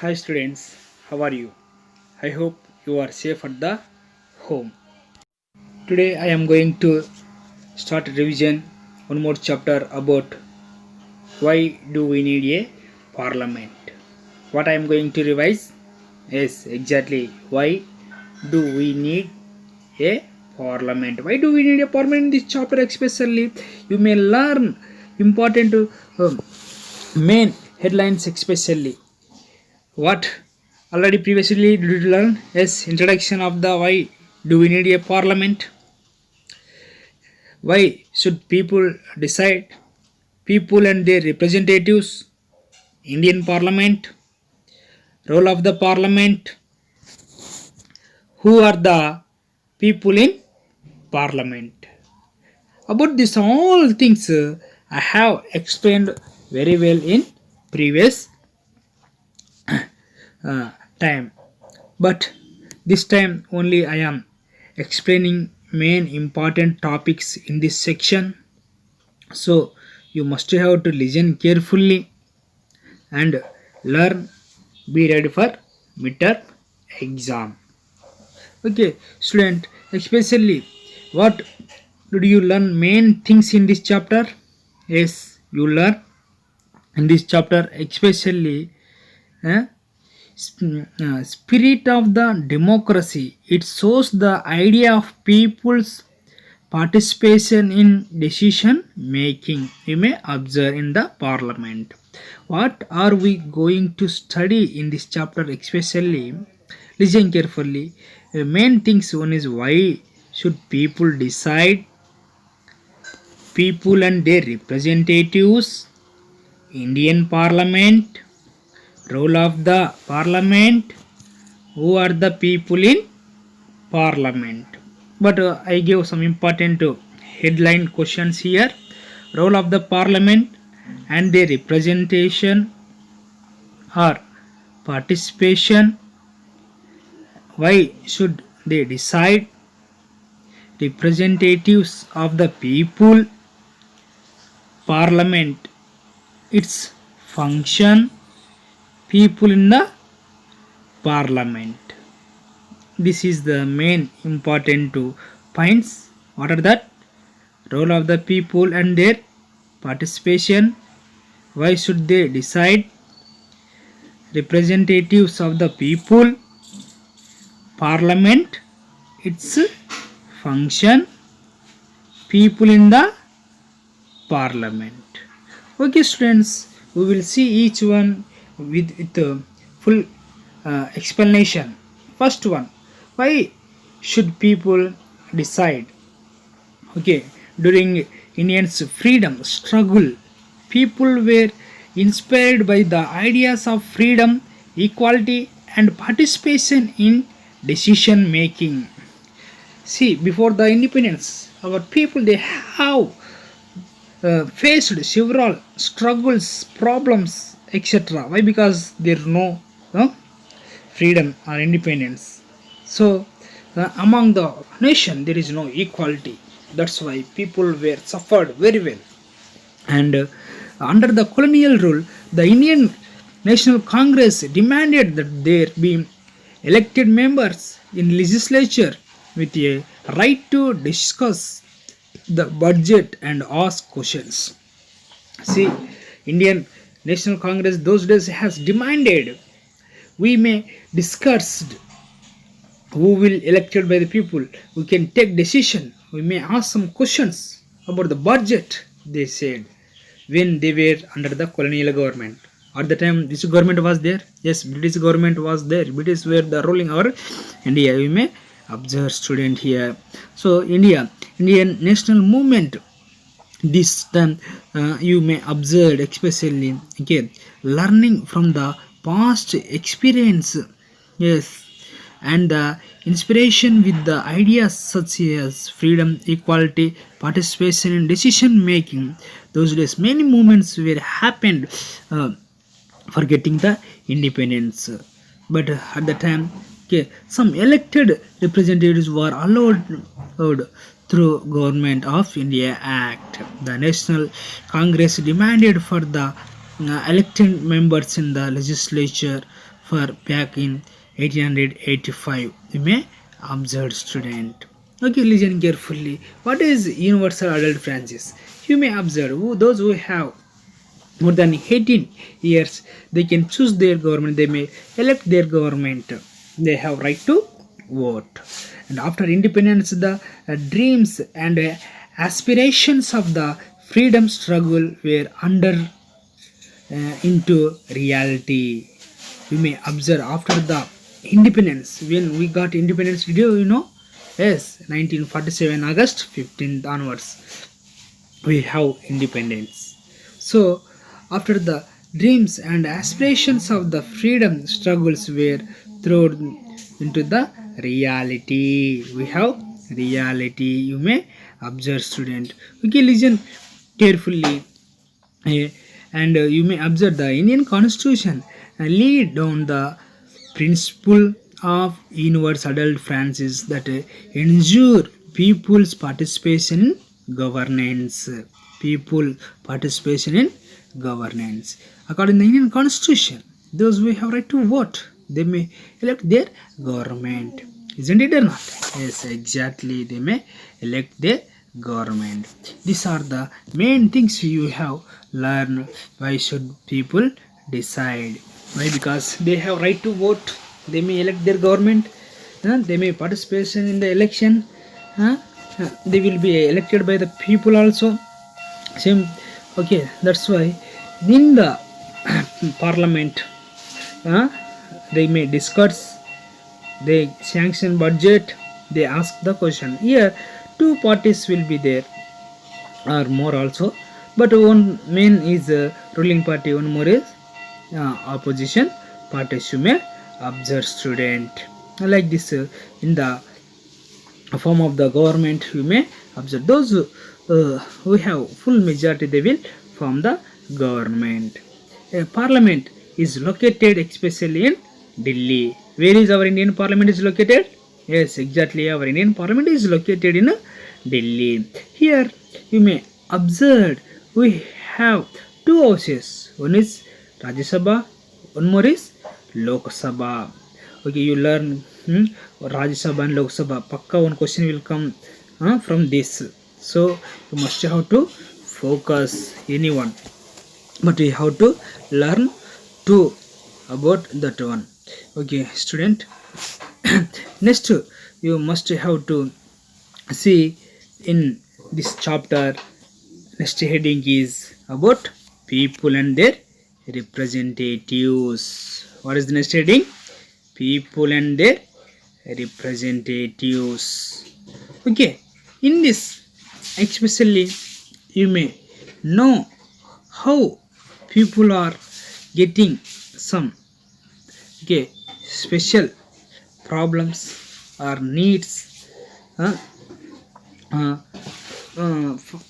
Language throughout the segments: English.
Hi students, how are you? I hope you are safe at the home. Today I am going to start a revision one more chapter about why do we need a parliament. What I am going to revise is exactly why do we need a parliament. Why do we need a parliament in this chapter especially? You may learn important main headlines especially. What already previously did you learn? Yes, introduction of the why do we need a parliament? Why should people decide? People and their representatives, Indian Parliament, role of the Parliament, who are the people in Parliament. About this all things I have explained very well in previous uh, time. But this time only I am explaining main important topics in this section. So you must have to listen carefully and learn. Be ready for midterm exam. Okay, student, especially what did you learn main things in this chapter? Yes, you learn in this chapter especially eh, spirit of the democracy. It shows the idea of people's participation in decision making. You may observe in the parliament. What are we going to study in this chapter especially? Listen carefully. The main things one is why should people decide? People and their representatives, Indian Parliament, role of the Parliament, who are the people in Parliament. But I give some important headline questions here. Role of the Parliament and their representation or participation. Why should they decide? Representatives of the people, Parliament, its function, people in the Parliament. This is the main important two points. What are that? Role of the people and their participation. Why should they decide? Representatives of the people, Parliament, its function, people in the Parliament. Okay, students, we will see each one with full explanation. First one, why should people decide? Okay, during Indians' freedom struggle, people were inspired by the ideas of freedom, equality, and participation in decision making. See, before the independence, our people they have faced several struggles, problems, etc. Why? Because there is no freedom or independence. So, among the nation, there is no equality. That's why people were suffered very well. And under the colonial rule, the Indian National Congress demanded that there be elected members in legislature with a right to discuss the budget and ask questions. See, Indian National Congress those days has demanded we may discuss who will elected by the people. We can take decision. We may ask some questions about the budget. They said when they were under the colonial government. At the time, this government was there. Yes, British government was there. British were the ruling our India. We may observe student here. So Indian national movement. This time you may observe especially okay, learning from the past experience. Yes, and the inspiration with the ideas such as freedom, equality, participation in decision making. Those days, many movements were happened for getting the independence. But at the time, okay, some elected representatives were allowed through Government of India Act. The National Congress demanded for the elected members in the legislature for back in 1885. You may observe, student. Okay, listen carefully. What is universal adult franchise? You may observe those who have more than 18 years, they can choose their government, they may elect their government, they have right to vote. And after independence, the dreams and aspirations of the freedom struggle were under into reality. You may observe after the independence, when we got independence, did you know? Yes, 1947 August 15th onwards we have independence. So after the dreams and aspirations of the freedom struggles were thrown into the reality, we have reality. You may observe, student. Okay, listen carefully. Eh, and you may observe the Indian Constitution laid down the principle of universal adult franchise that ensure people's participation in governance. People participation in governance. According to the Indian Constitution, those who have right to vote, they may elect their government. Isn't it or not? Yes, exactly. They may elect their government. These are the main things you have learned. Why should people decide? Why? Because they have right to vote. They may elect their government. They may participate in the election. They will be elected by the people also. Same. Okay, that's why in the parliament, they may discuss, they sanction budget, they ask the question. Here two parties will be there or more also, but one main is ruling party, one more is opposition parties. You may observe, student. Like this, in the form of the government, you may observe those who have full majority, they will form the government. Parliament is located especially in Delhi. Where is our Indian Parliament is located? Yes, exactly. Our Indian Parliament is located in Delhi. Here you may observe we have two houses. One is Rajya Sabha, one more is Lok Sabha. Okay, you learn Rajya Sabha and Lok Sabha. Pakka one question will come from this. So you must have to focus anyone, but you have to learn too about that one. Okay, student. Next, you must have to see in this chapter. Next heading is about people and their representatives. What is the next heading? People and their representatives. Okay, in this especially you may know how people are getting some special problems or needs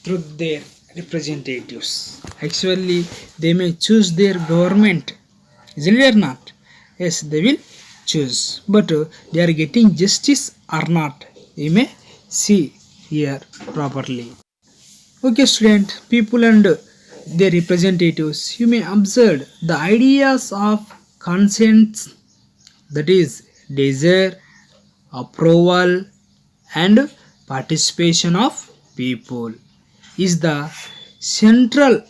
through their representatives. Actually, they may choose their government, isn't it or not? Yes, they will choose, but they are getting justice or not. You may see here properly. Okay, student, people and their representatives. You may observe the ideas of consent, that is desire, approval, and participation of people is the central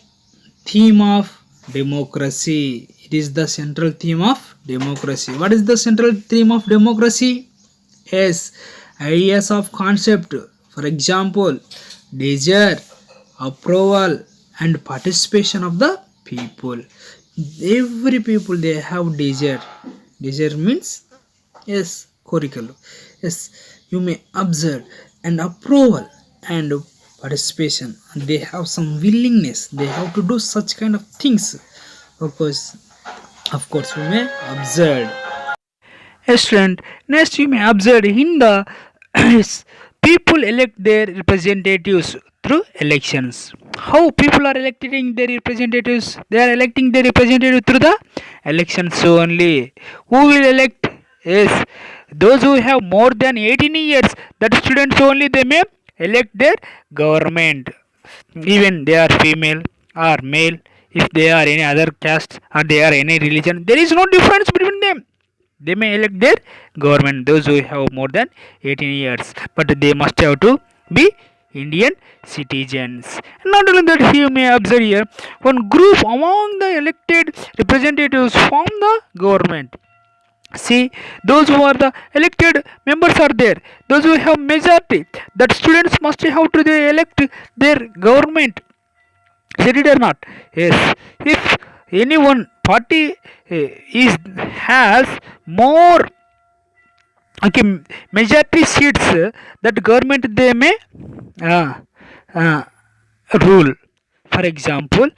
theme of democracy. It is the central theme of democracy. What is the central theme of democracy? Yes, ideas of concept. For example, desire, approval, and participation of the people. Every people they have desire. Desire means yes, curriculum. Yes, you may observe and approval and participation. They have some willingness. They have to do such kind of things. Of course, we may observe. Excellent. Next, you may observe in the people elect their representatives through elections. How people are electing their representatives? They are electing their representatives through the elections only. Who will elect? Yes, those who have more than 18 years, that students only, they may elect their government. Even they are female or male, if they are any other caste or they are any religion, there is no difference between them. They may elect their government, those who have more than 18 years, but they must have to be Indian citizens. Not only that, you may observe here one group among the elected representatives from the government. See, those who are the elected members are there, those who have majority, that students must have to they elect their government. Is it or not? Yes. If any one party is has more, okay, majority seats, that government they may uh, uh, rule. For example,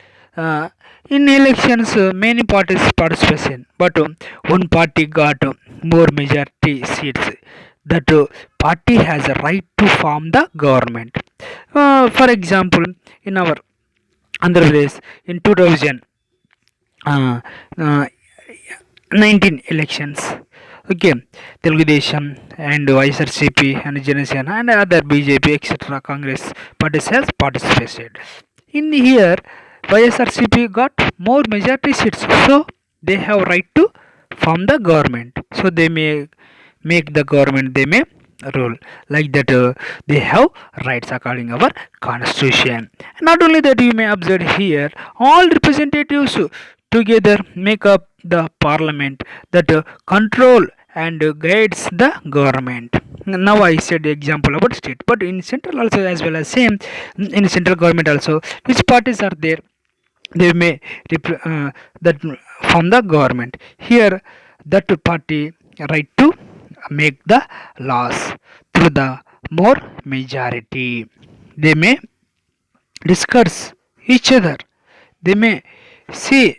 in elections many parties participation, but one party got more majority seats, that party has a right to form the government. For example, in our Andhra Pradesh in 2000 uh, uh, 19 elections. Okay, Telugu Desam and ISRCP and Janasena and other BJP etc. Congress parties has participated. In here, YSRCP got more majority seats, so they have right to form the government. So they may make the government. They may rule like that. They have rights according our constitution. Not only that, you may observe here all representatives together make up the parliament that control and guides the government. Now I said the example about state, but in central also as well as same. In central government also, which parties are there, they may that from the government. Here that party right to make the laws through the more majority. They may discuss each other. They may see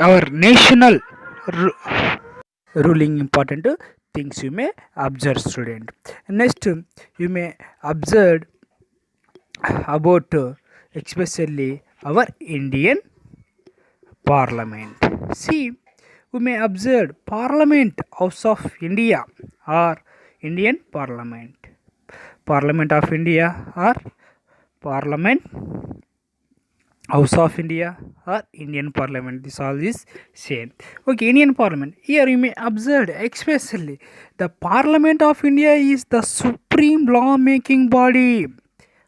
our national ruling important things you may observe, student. Next, you may observe about especially our Indian Parliament. See, we may observe Parliament House of India or Indian Parliament. Parliament of India or Parliament House of India or Indian Parliament. This all is same. Okay, Indian Parliament. Here you may observe especially the Parliament of India is the supreme law making body.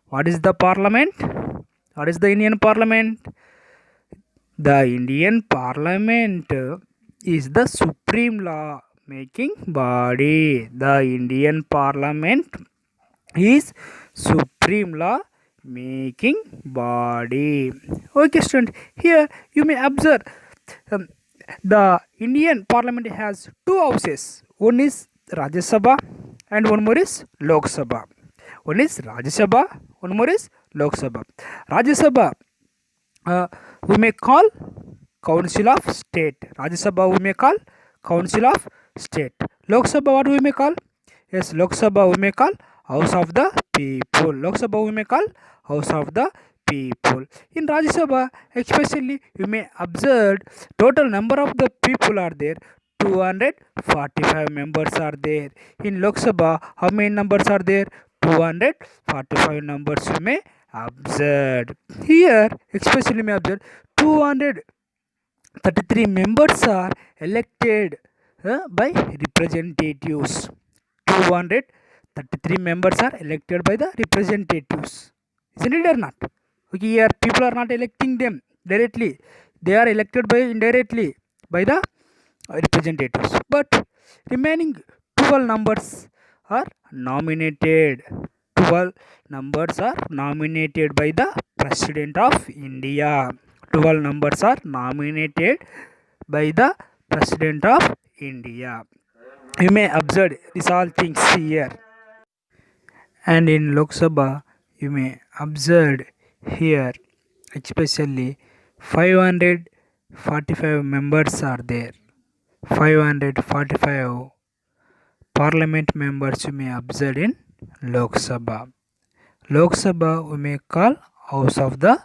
What is the Parliament? What is the Indian Parliament? The Indian Parliament is the supreme law making body. The Indian Parliament is supreme law making body. Okay, student. Here you may observe the Indian Parliament has two houses. One is Rajya Sabha and one more is Lok Sabha. One is Rajya Sabha, one more is Lok Sabha. Rajya Sabha we may call Council of State. Rajya Sabha we may call Council of State. Lok Sabha what we may call? Yes, Lok Sabha we may call House of the People. Lok Sabha we may call House of the People. In Rajya Sabha especially you may observe total number of the people are there. 245 members are there. In Lok Sabha how many numbers are there? 245 numbers you may observe. Here especially may observe 233 members are elected by representatives. 233 members are elected by the representatives. Isn't it or not? Okay, here people are not electing them directly. They are elected by indirectly by the representatives. But remaining 12 numbers are nominated. 12 numbers are nominated by the President of India. 12 numbers are nominated by the President of India. You may observe these all things here. And in Lok Sabha, you may observe here, especially 545 members are there. 545 parliament members you may observe in Lok Sabha. Lok Sabha we may call House of the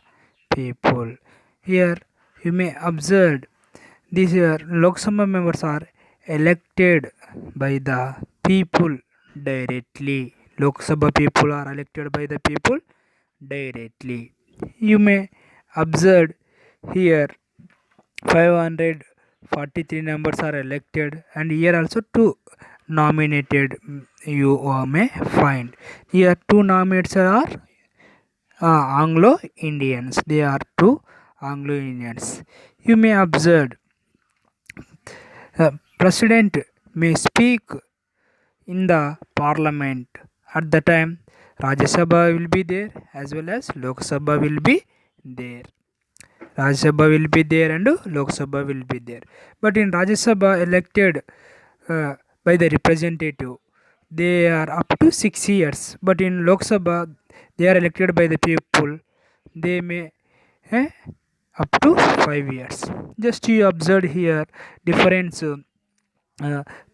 People. Here you may observe these Lok Sabha members are elected by the people directly. Lok Sabha people are elected by the people directly. You may observe Here 543 numbers are elected, and here also two nominated, you may find. Here two nominates are Anglo-Indians. They are two Anglo-Indians. You may observe president may speak in the parliament. At the time, Rajya Sabha will be there as well as Lok Sabha will be there. Rajya Sabha will be there and Lok Sabha will be there. But in Rajya Sabha elected by the representative, they are up to 6 years. But in Lok Sabha, they are elected by the people. They may up to 5 years. Just you observe here difference.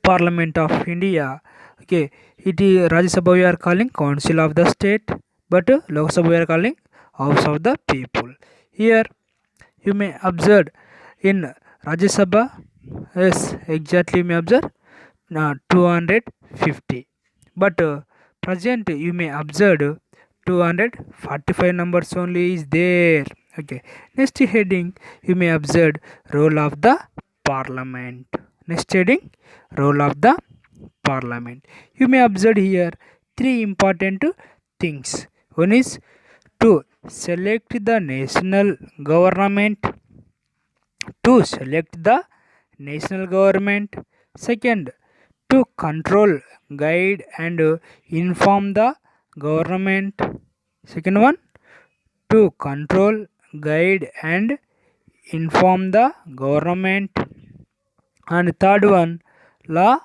Parliament of India. Okay, it is Rajya Sabha we are calling Council of the State, but Lok Sabha we are calling House of the People. Here you may observe in Rajya Sabha, yes, exactly you may observe 250, but present you may observe 245 numbers only is there. Okay, next heading you may observe role of the Parliament. Next heading, role of the Parliament. You may observe here three important things. One is to select the national government. To select the national government. Second, to control, guide and inform the government. Second one, to control, guide and inform the government. And third one, law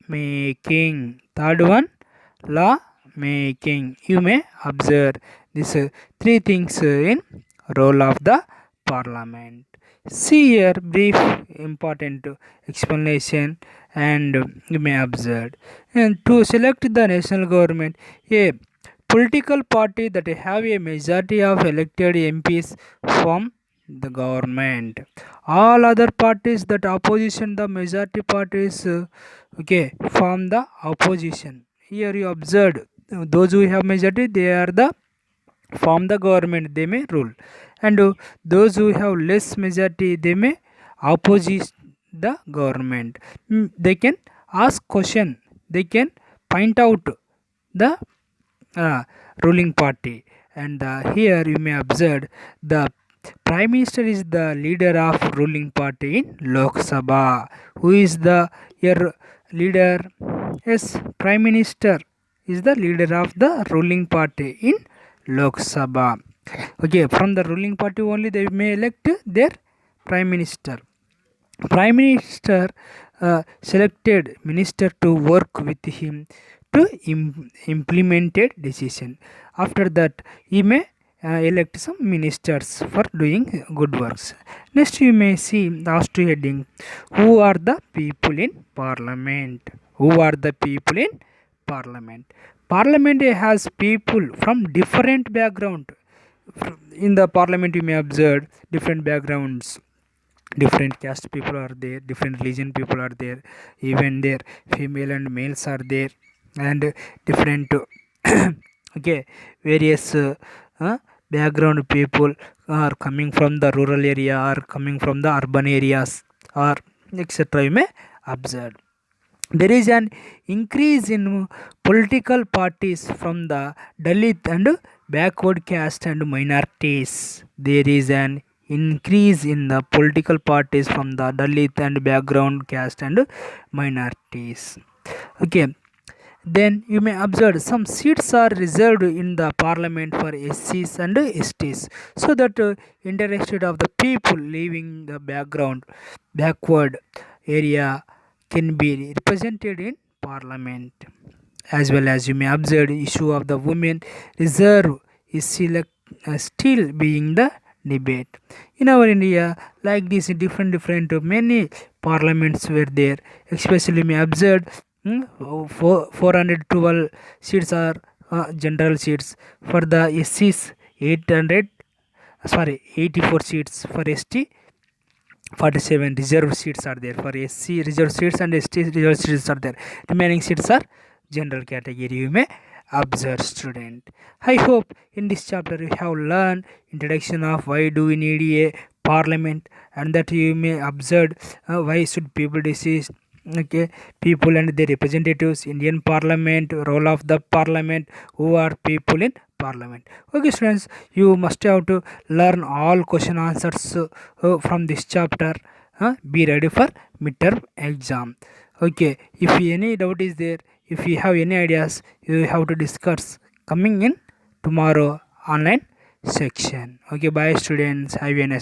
making. Third one, law making. You may observe these three things in role of the Parliament. See here brief important explanation, and you may observe. And to select the national government, a political party that have a majority of elected MPs form the government. All other parties that opposition the majority parties form the opposition. Here you observed those who have majority, they are the form the government, they may rule, and those who have less majority, they may oppose the government. They can ask question, they can point out the ruling party, and here you may observe the Prime Minister is the leader of ruling party in Lok Sabha. Who is the your leader? Yes, Prime Minister is the leader of the ruling party in Lok Sabha. Okay, from the ruling party only they may elect their Prime Minister. Prime Minister selected minister to work with him to implemented decision. After that, he may elect some ministers for doing good works. Next, you may see last heading. Who are the people in Parliament? Who are the people in Parliament? Parliament has people from different background. In the Parliament, you may observe different backgrounds. Different caste people are there, different religion people are there, even there female and males are there, and different various background people are coming from the rural area or coming from the urban areas or etc. You may observe there is an increase in political parties from the Dalit and backward caste and minorities. There is an increase in the political parties from the Dalit and background caste and minorities. Okay. Then you may observe some seats are reserved in the parliament for SCs and STs, so that interested of the people living the backward area can be represented in parliament. As well as you may observe the issue of the women reserve is still being the debate in our India. Like this, different many parliaments were there, especially you may observe 412 seats are general seats for the SCs, 84 seats for ST, 47 reserved seats are there for SC reserved seats and ST reserved seats are there. Remaining seats are general category. You may observe, student. I hope in this chapter you have learned introduction of why do we need a parliament, and that you may observe why should people decide, okay, people and their representatives, Indian parliament, role of the parliament, who are people in parliament. Okay students, you must have to learn all question answers from this chapter. Be ready for midterm exam. Okay, if any doubt is there, if you have any ideas, you have to discuss coming in tomorrow online section. Okay, bye students, have a nice